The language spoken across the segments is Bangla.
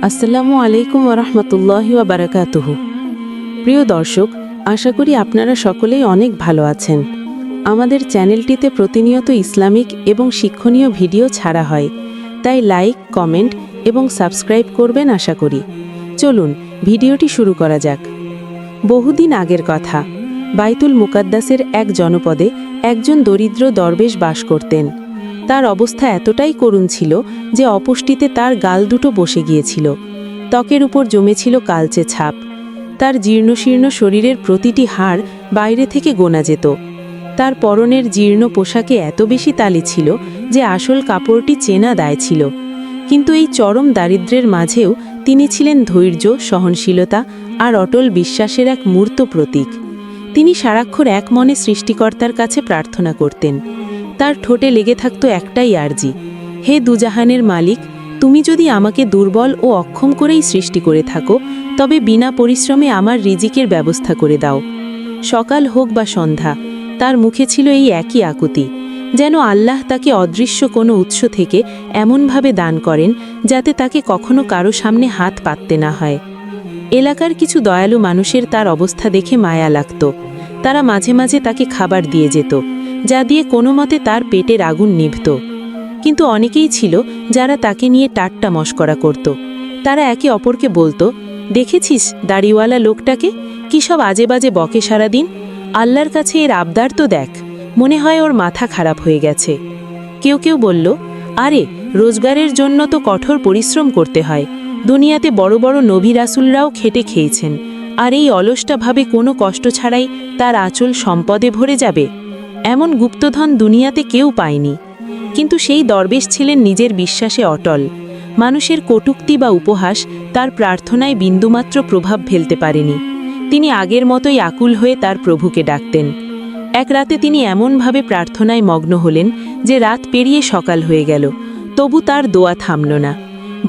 আসসালামু আলাইকুম ওরহমতুল্লাহি ওয়া বারাকাতুহু। প্রিয় দর্শক, আশা করি আপনারা সকলেই অনেক ভালো আছেন। আমাদের চ্যানেলটিতে প্রতিনিয়ত ইসলামিক এবং শিক্ষণীয় ভিডিও ছাড়া হয়, তাই লাইক, কমেন্ট এবং সাবস্ক্রাইব করবেন আশা করি। চলুন ভিডিওটি শুরু করা যাক। বহুদিন আগের কথা, বাইতুল মুকাদ্দাসের এক জনপদে একজন দরিদ্র দরবেশ বাস করতেন। তার অবস্থা এতটাই করুণ ছিল যে অপুষ্টিতে তার গাল দুটো বসে গিয়েছিল। ত্বকের উপর জমেছিল কালচে ছাপ। তার জীর্ণশীর্ণ শরীরের প্রতিটি হাড় বাইরে থেকে গোনা যেত। তার পরনের জীর্ণ পোশাকে এত বেশি তালি ছিল যে আসল কাপড়টি চেনা দায় ছিল। কিন্তু এই চরম দারিদ্র্যের মাঝেও তিনি ছিলেন ধৈর্য, সহনশীলতা আর অটল বিশ্বাসের এক মূর্ত প্রতীক। তিনি সারাক্ষণ এক মনে সৃষ্টিকর্তার কাছে প্রার্থনা করতেন। তার ঠোঁটে লেগে থাকত একটাই আরজি, হে দুজাহানের মালিক, তুমি যদি আমাকে দুর্বল ও অক্ষম করেই সৃষ্টি করে থাকো, তবে বিনা পরিশ্রমে আমার রিজিকের ব্যবস্থা করে দাও। সকাল হোক বা সন্ধ্যা, তার মুখে ছিল এই একই আকুতি, যেন আল্লাহ তাকে অদৃশ্য কোনো উৎস থেকে এমনভাবে দান করেন যাতে তাকে কখনো কারো সামনে হাত পাততে না হয়। এলাকার কিছু দয়ালু মানুষের তার অবস্থা দেখে মায়া লাগত। তারা মাঝে মাঝে তাকে খাবার দিয়ে যেত, যা দিয়ে কোনো মতে তার পেটের আগুন নিভত। কিন্তু অনেকেই ছিল যারা তাকে নিয়ে ঠাট্টা মশকরা করত। তারা একে অপরকে বলতো, দেখেছিস দাড়িওয়ালা লোকটাকে, কী সব আজে বাজে বকে সারাদিন, আল্লাহর কাছে এর আবদার তো দেখ, মনে হয় ওর মাথা খারাপ হয়ে গেছে। কেউ কেউ বলল, আরে রোজগারের জন্য তো কঠোর পরিশ্রম করতে হয়, দুনিয়াতে বড় বড় নবী রাসূলরাও খেটে খেয়েছেন, আর এই অলসটাভাবে কোনো কষ্ট ছাড়াই তার আঁচল সম্পদে ভরে যাবে। এমন গুপ্তধন দুনিয়াতে কেউ পায়নি। কিন্তু সেই দরবেশ ছিলেন নিজের বিশ্বাসে অটল। মানুষের কটূক্তি বা উপহাস তার প্রার্থনায় বিন্দুমাত্র প্রভাব ফেলতে পারেনি। তিনি আগের মতোই আকুল হয়ে তার প্রভুকে ডাকতেন। এক রাতে তিনি এমনভাবে প্রার্থনায় মগ্ন হলেন যে রাত পেরিয়ে সকাল হয়ে গেল, তবু তার দোয়া থামল না।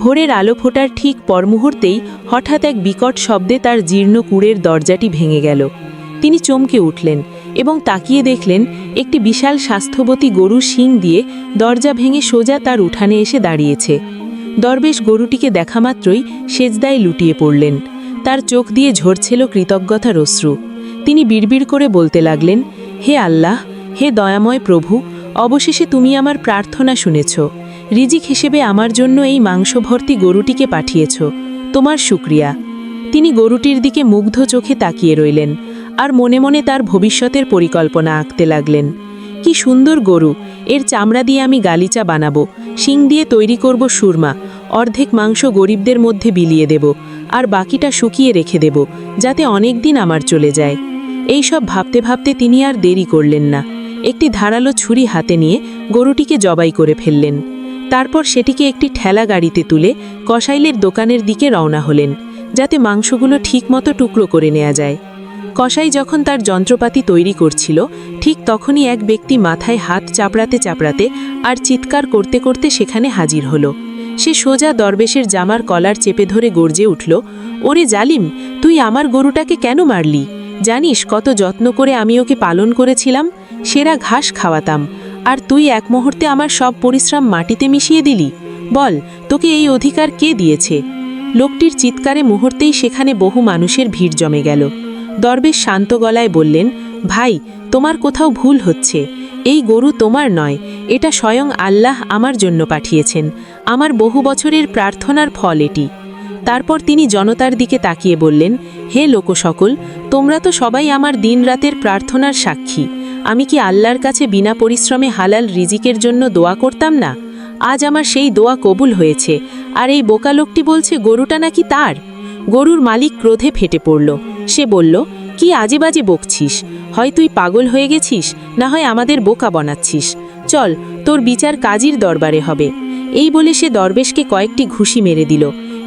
ভোরের আলো ফোটার ঠিক পরমুহূর্তেই হঠাৎ এক বিকট শব্দে তার জীর্ণ কুঁড়ের দরজাটি ভেঙে গেল। তিনি চমকে উঠলেন এবং তাকিয়ে দেখলেন একটি বিশাল স্বাস্থ্যবতী গরু শিং দিয়ে দরজা ভেঙে সোজা তার উঠানে এসে দাঁড়িয়েছে। দরবেশ গরুটিকে দেখামাত্রই সেজদায় লুটিয়ে পড়লেন। তার চোখ দিয়ে ঝরছিল কৃতজ্ঞতার অশ্রু। তিনি বিড়বিড় করে বলতে লাগলেন, হে আল্লাহ, হে দয়াময় প্রভু, অবশেষে তুমি আমার প্রার্থনা শুনেছ। রিজিক হিসেবে আমার জন্য এই মাংসভর্তি গরুটিকে পাঠিয়েছ, তোমার শুকরিয়া। তিনি গরুটির দিকে মুগ্ধ চোখে তাকিয়ে রইলেন আর মনে মনে তার ভবিষ্যতের পরিকল্পনা আঁকতে লাগলেন। কি সুন্দর গরু, এর চামড়া দিয়ে আমি গালিচা বানাবো, শিং দিয়ে তৈরি করব সুরমা, অর্ধেক মাংস গরিবদের মধ্যে বিলিয়ে দেব, আর বাকিটা শুকিয়ে রেখে দেব, যাতে অনেক দিন আমার চলে যায়। এই সব ভাবতে ভাবতে তিনি আর দেরি করলেন না। একটি ধারালো ছুরি হাতে নিয়ে গরুটিকে জবাই করে ফেললেন। তারপর সেটিকে একটি ঠেলা গাড়িতে তুলে কসাইলের দোকানের দিকে রওনা হলেন, যাতে মাংসগুলো ঠিকমতো টুকরো করে নেওয়া যায়। কসাই যখন তার যন্ত্রপাতি তৈরি করছিল, ঠিক তখনই এক ব্যক্তি মাথায় হাত চাপড়াতে চাপড়াতে আর চিৎকার করতে করতে সেখানে হাজির হলো। সে সোজা দরবেশের জামার কলার চেপে ধরে গর্জে উঠল, ওরে জালিম, তুই আমার গরুটাকে কেন মারলি? জানিস কত যত্ন করে আমি ওকে পালন করেছিলাম, সেরা ঘাস খাওয়াতাম, আর তুই এক মুহূর্তে আমার সব পরিশ্রম মাটিতে মিশিয়ে দিলি। বল, তোকে এই অধিকার কে দিয়েছে? লোকটির চিৎকারে মুহূর্তেই সেখানে বহু মানুষের ভিড় জমে গেল। দরবেশ শান্ত গলায় বললেন, ভাই, তোমার কোথাও ভুল হচ্ছে। এই গরু তোমার নয়, এটা স্বয়ং আল্লাহ আমার জন্য পাঠিয়েছেন। আমার বহু বছরের প্রার্থনার ফল এটি। তারপর তিনি জনতার দিকে তাকিয়ে বললেন, হে লোকসকল, তোমরা তো সবাই আমার দিনরাতের প্রার্থনার সাক্ষী। আমি কি আল্লাহর কাছে বিনা পরিশ্রমে হালাল রিজিকের জন্য দোয়া করতাম না? আজ আমার সেই দোয়া কবুল হয়েছে, আর এই বোকা লোকটি বলছে গরুটা নাকি তার। গরুর মালিক ক্রোধে ফেটে পড়ল। সে বলল, কি আজে বাজে বকছিস? হয় তুই পাগল হয়ে গেছিস, না হয় আমাদের বোকা বানাচ্ছিস। চল, তোর বিচার কাজীর দরবারে হবে। এই বলে সে দরবেশকে কয়েকটি ঘুষি মেরে দিল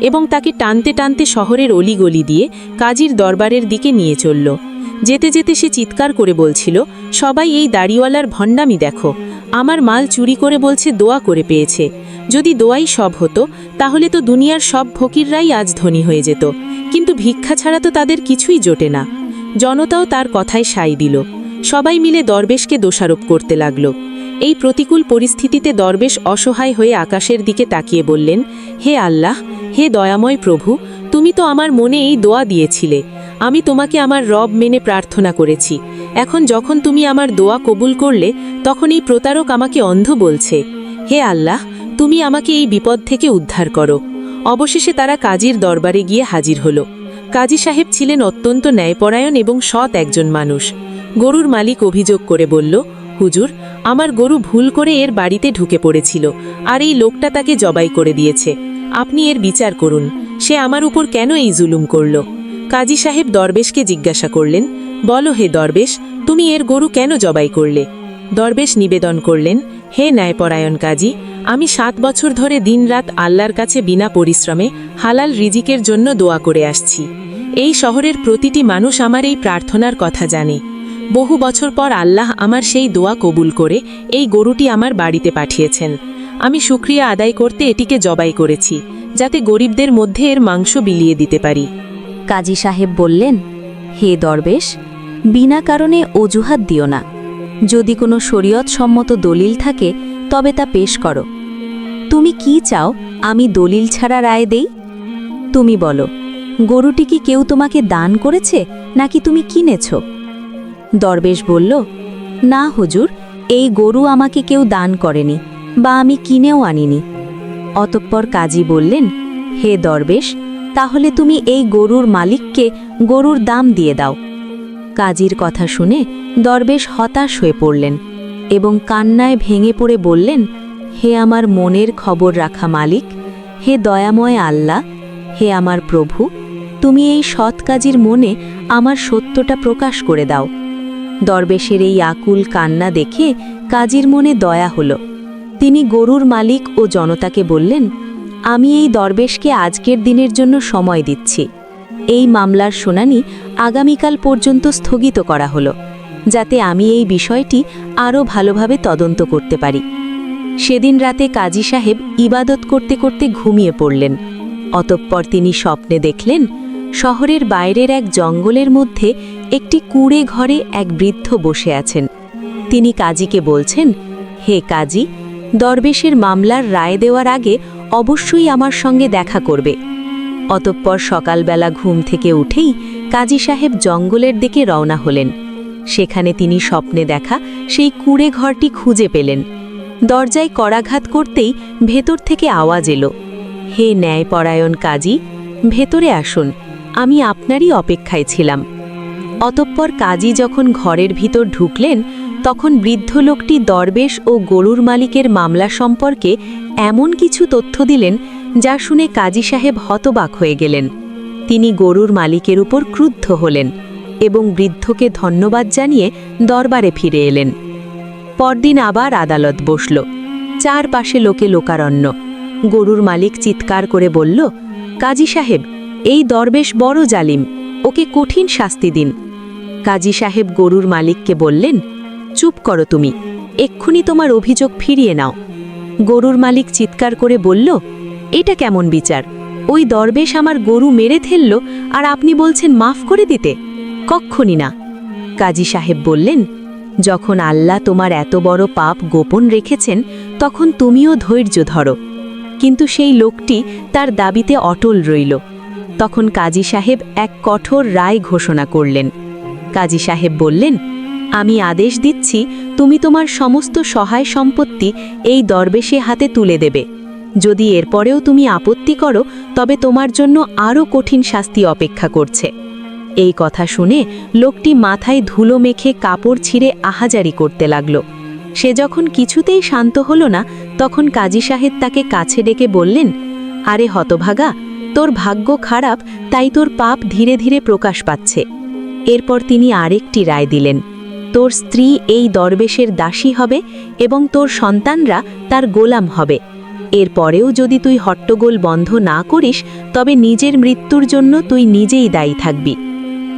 এবং তাকে টানতে টানতে শহরের অলিগলি দিয়ে কাজীর দরবারের দিকে নিয়ে চলল। যেতে যেতে সে চিৎকার করে বলছিল, সবাই এই দাড়িওয়ালার ভণ্ডামি দেখো, আমার মাল চুরি করে বলছে দোয়া করে পেয়েছে। যদি দোয়াই সব হতো, তাহলে তো দুনিয়ার সব ফকিররাই আজ ধনী হয়ে যেত, কিন্তু ভিক্ষা ছাড়া তো তাদের কিছুই জোটে না। জনতাও তার কথায় সায় দিল। সবাই মিলে দরবেশকে দোষারোপ করতে লাগল। এই প্রতিকূল পরিস্থিতিতে দরবেশ অসহায় হয়ে আকাশের দিকে তাকিয়ে বললেন, হে আল্লাহ, হে দয়াময় প্রভু, তুমি তো আমার মনে এই দোয়া দিয়েছিলে। আমি তোমাকে আমার রব মেনে প্রার্থনা করেছি। এখন যখন তুমি আমার দোয়া কবুল করলে, তখন এই প্রতারক আমাকে অন্ধ বলছে। হে আল্লাহ, তুমি আমাকে এই বিপদ থেকে উদ্ধার করো। অবশেষে তারা কাজীর দরবারে গিয়ে হাজির হল। কাজী সাহেব ছিলেন অত্যন্ত ন্যায়পরায়ণ এবং সৎ একজন মানুষ। গরুর মালিক অভিযোগ করে বলল, হুজুর, আমার গরু ভুল করে এর বাড়িতে ঢুকে পড়েছিল, আর এই লোকটা তাকে জবাই করে দিয়েছে। আপনি এর বিচার করুন। সে আমার উপর কেন এই জুলুম করল? কাজী সাহেব দরবেশকে জিজ্ঞাসা করলেন, বলো হে দরবেশ, তুমি এর গরু কেন জবাই করলে? দরবেশ নিবেদন করলেন, হে ন্যায়পরায়ণ কাজী, আমি 7 বছর ধরে দিনরাত আল্লাহর কাছে বিনা পরিশ্রমে হালাল রিজিকের জন্য দোয়া করে আসছি। এই শহরের প্রতিটি মানুষ আমার এই প্রার্থনার কথা জানে। বহু বছর পর আল্লাহ আমার সেই দোয়া কবুল করে এই গরুটি আমার বাড়িতে পাঠিয়েছেন। আমি শুকরিয়া আদায় করতে এটিকে জবাই করেছি, যাতে গরিবদের মধ্যে এর মাংস বিলিয়ে দিতে পারি। কাজী সাহেব বললেন, হে দরবেশ, বিনা কারণে অজুহাত দিও না। যদি কোনো শরীয়ত সম্মত দলিল থাকে তবে তা পেশ করো। তুমি কি চাও আমি দলিল ছাড়া রায় দেই? তুমি বলো, গরুটি কি কেউ তোমাকে দান করেছে নাকি তুমি কিনেছ? দরবেশ বলল, না হুজুর, এই গরু আমাকে কেউ দান করেনি বা আমি কিনেও আনিনি। অতঃপর কাজী বললেন, হে দরবেশ, তাহলে তুমি এই গরুর মালিককে গরুর দাম দিয়ে দাও। কাজীর কথা শুনে দরবেশ হতাশ হয়ে পড়লেন এবং কান্নায় ভেঙে পড়ে বললেন, হে আমার মনের খবর রাখা মালিক, হে দয়াময় আল্লাহ, হে আমার প্রভু, তুমি এই সৎ কাজীর মনে আমার সত্যটা প্রকাশ করে দাও। দরবেশের এই আকুল কান্না দেখে কাজীর মনে দয়া হল। তিনি গরুর মালিক ও জনতাকে বললেন, আমি এই দরবেশকে আজকের দিনের জন্য সময় দিচ্ছি। এই মামলার শুনানি আগামীকাল পর্যন্ত স্থগিত করা হলো, যাতে আমি এই বিষয়টি আরও ভালোভাবে তদন্ত করতে পারি। সেদিন রাতে কাজী সাহেব ইবাদত করতে করতে ঘুমিয়ে পড়লেন। অতঃপর তিনি স্বপ্নে দেখলেন, শহরের বাইরের এক জঙ্গলের মধ্যে একটি কুঁড়ে ঘরে এক বৃদ্ধ বসে আছেন। তিনি কাজীকে বলছেন, হে কাজী, দরবেশের মামলার রায় দেওয়ার আগে অবশ্যই আমার সঙ্গে দেখা করবে। অতঃপর সকালবেলা ঘুম থেকে উঠেই কাজী সাহেব জঙ্গলের দিকে রওনা হলেন। সেখানে তিনি স্বপ্নে দেখা সেই কুঁড়ে ঘরটি খুঁজে পেলেন। দরজায় করাঘাত করতেই ভেতর থেকে আওয়াজ এলো, হে ন্যায়পরায়ণ কাজী, ভেতরে আসুন, আমি আপনারই অপেক্ষায় ছিলাম। অতঃপর কাজী যখন ঘরের ভিতর ঢুকলেন, তখন বৃদ্ধ লোকটি দরবেশ ও গরুর মালিকের মামলা সম্পর্কে এমন কিছু তথ্য দিলেন যা শুনে কাজী সাহেব হতবাক হয়ে গেলেন। তিনি গরুর মালিকের উপর ক্রুদ্ধ হলেন এবং বৃদ্ধকে ধন্যবাদ জানিয়ে দরবারে ফিরে এলেন। পরদিন আবার আদালত বসল। চারপাশে লোকে লোকারণ্য। গরুর মালিক চিৎকার করে বলল, কাজী সাহেব, এই দরবেশ বড় জালিম, ওকে কঠিন শাস্তি দিন। কাজী সাহেব গরুর মালিককে বললেন, চুপ করো তুমি, এক্ষুনি তোমার অভিযোগ ফিরিয়ে নাও। গরুর মালিক চিৎকার করে বলল, এটা কেমন বিচার? ওই দরবেশ আমার গরু মেরে ফেলল, আর আপনি বলছেন মাফ করে দিতে? কক্ষণই না। কাজী সাহেব বললেন, যখন আল্লাহ তোমার এত বড় পাপ গোপন রেখেছেন, তখন তুমিও ধৈর্য ধরো। কিন্তু সেই লোকটি তার দাবিতে অটল রইল। তখন কাজী সাহেব এক কঠোর রায় ঘোষণা করলেন। কাজী সাহেব বললেন, আমি আদেশ দিচ্ছি, তুমি তোমার সমস্ত সহায় সম্পত্তি এই দরবেশে হাতে তুলে দেবে। যদি এরপরেও তুমি আপত্তি করো, তবে তোমার জন্য আরও কঠিন শাস্তি অপেক্ষা করছে। এই কথা শুনে লোকটি মাথায় ধুলো মেখে কাপড় ছিঁড়ে আহাজারি করতে লাগল। সে যখন কিছুতেই শান্ত হল না, তখন কাজী সাহেব তাকে কাছে ডেকে বললেন, আরে হতভাগা, তোর ভাগ্য খারাপ, তাই তোর পাপ ধীরে ধীরে প্রকাশ পাচ্ছে। এরপর তিনি আরেকটি রায় দিলেন, তোর স্ত্রী এই দরবেশের দাসী হবে এবং তোর সন্তানরা তার গোলাম হবে। এরপরেও যদি তুই হট্টগোল বন্ধ না করিস, তবে নিজের মৃত্যুর জন্য তুই নিজেই দায়ী থাকবি।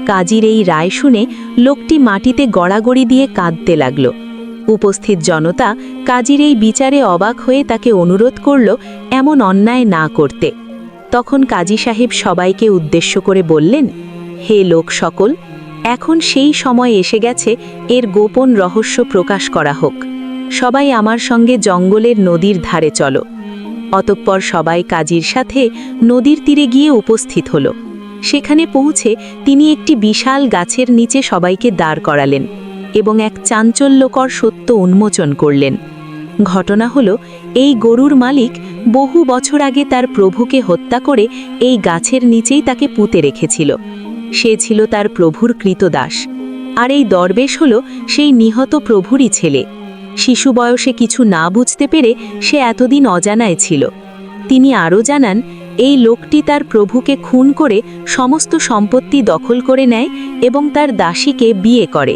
কাজীর এই রায় শুনে লোকটি মাটিতে গড়াগড়ি দিয়ে কাঁদতে লাগল। উপস্থিত জনতা কাজীর এই বিচারে অবাক হয়ে তাকে অনুরোধ করল এমন অন্যায় না করতে। তখন কাজী সাহেব সবাইকে উদ্দেশ্য করে বললেন, হে লোক সকল, এখন সেই সময় এসে গেছে এর গোপন রহস্য প্রকাশ করা হোক। সবাই আমার সঙ্গে জঙ্গলের নদীর ধারে চলো। অতঃপর সবাই কাজীর সাথে নদীর তীরে গিয়ে উপস্থিত হল। সেখানে পৌঁছে তিনি একটি বিশাল গাছের নিচে সবাইকে দাঁড় করালেন এবং এক চাঞ্চল্যকর সত্য উন্মোচন করলেন। ঘটনা হলো, এই গরুর মালিক বহু বছর আগে তার প্রভুকে হত্যা করে এই গাছের নিচেই তাকে পুঁতে রেখেছিল। সে ছিল তার প্রভুর কৃতদাস, আর এই দরবেশ হল সেই নিহত প্রভুরই ছেলে। শিশু বয়সে কিছু না বুঝতে পেরে সে এতদিন অজানায় ছিল। তিনি আরও জানান, এই লোকটি তার প্রভুকে খুন করে সমস্ত সম্পত্তি দখল করে নেয় এবং তার দাসীকে বিয়ে করে।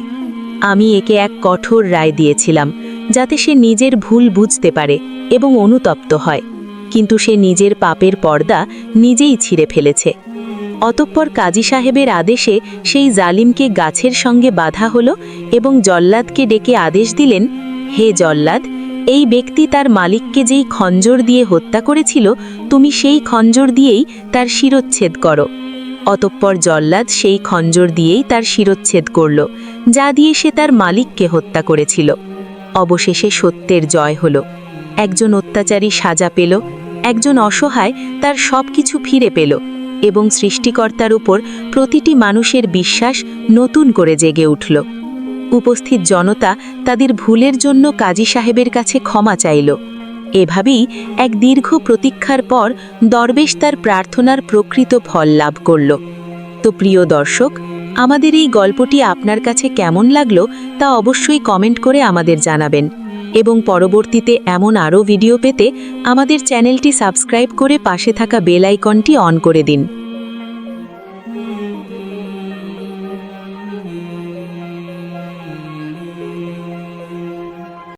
আমি একে এক কঠোর রায় দিয়েছিলাম যাতে সে নিজের ভুল বুঝতে পারে এবং অনুতপ্ত হয়, কিন্তু সে নিজের পাপের পর্দা নিজেই ছিঁড়ে ফেলেছে। অতঃপর কাজী সাহেবের আদেশে সেই জালিমকে গাছের সঙ্গে বাঁধা হলো এবং জল্লাদকে ডেকে আদেশ দিলেন, হে জল্লাদ, এই ব্যক্তি তার মালিককে যেই খঞ্জর দিয়ে হত্যা করেছিল, তুমি সেই খঞ্জর দিয়েই তার শিরচ্ছেদ করো। অতঃপর জল্লাদ সেই খঞ্জর দিয়েই তার শিরচ্ছেদ করল, যা দিয়ে সে তার মালিককে হত্যা করেছিল। অবশেষে সত্যের জয় হল। একজন অত্যাচারী সাজা পেল, একজন অসহায় তার সব কিছু ফিরে পেল এবং সৃষ্টিকর্তার উপর প্রতিটি মানুষের বিশ্বাস নতুন করে জেগে উঠল। উপস্থিত জনতা তাদের ভুলের জন্য কাজী সাহেবের কাছে ক্ষমা চাইল। এভাবেই এক দীর্ঘ প্রতীক্ষার পর দরবেশ তার প্রার্থনার প্রকৃত ফল লাভ করল। তো প্রিয় দর্শক, আমাদের এই গল্পটি আপনার কাছে কেমন লাগলো তা অবশ্যই কমেন্ট করে আমাদের জানাবেন এবং পরবর্তীতে এমন আরও ভিডিও পেতে আমাদের চ্যানেলটি সাবস্ক্রাইব করে পাশে থাকা বেল আইকনটি অন করে দিন।